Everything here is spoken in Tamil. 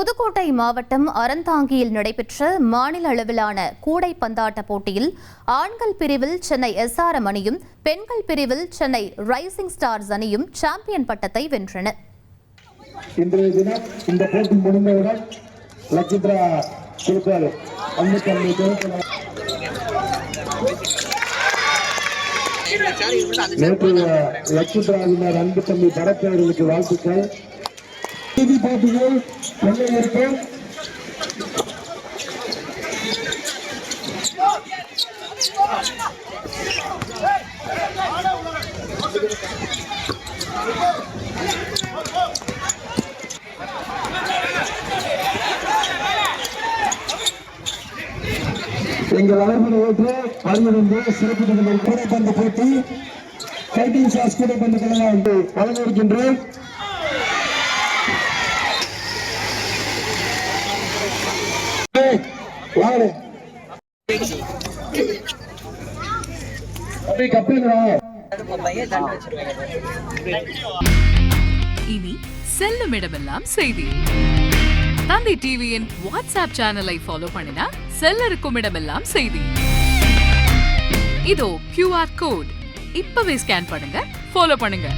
புதுக்கோட்டை மாவட்டம் அறந்தாங்கியில் நடைபெற்ற மாநில அளவிலான கூடைப்பந்தாட்ட போட்டியில் ஆண்கள் பிரிவில் சென்னை SRM அணியும் பெண்கள் பிரிவில் சென்னை ரைசிங் ஸ்டார்ஸ் அணியும் சாம்பியன் பட்டத்தை வென்றன. இன்றைய தினம் இந்த போட்டி முடிந்தவுடன் லட்சித்ரா குறிப்பாளர் நேற்று லட்சித்ராவினர் அன்பு தம்பி பரத் அவர்களுக்கு வாழ்த்துக்கள். செய்தி போட்டிகள் கொண்டு இருக்கும். எங்கள் அழைப்பினை ஏற்று வருகிறது சிறப்பு கூடைப்பந்து போட்டி ஃபைட்டிங் ஸ்டார்ஸ் கூடைப்பந்து கழகம் வழங்கியிருக்கின்றோம். இனி செல்லும் இடமெல்லாம் செய்தி. தந்தை டிவியின் வாட்ஸ்அப் சேனலை ஃபாலோ பண்ணினா செல்ல இருக்கும் இடமெல்லாம் செய்தி. இதோ QR கோட் இப்பவே ஸ்கேன் பண்ணுங்க, ஃபாலோ பண்ணுங்க.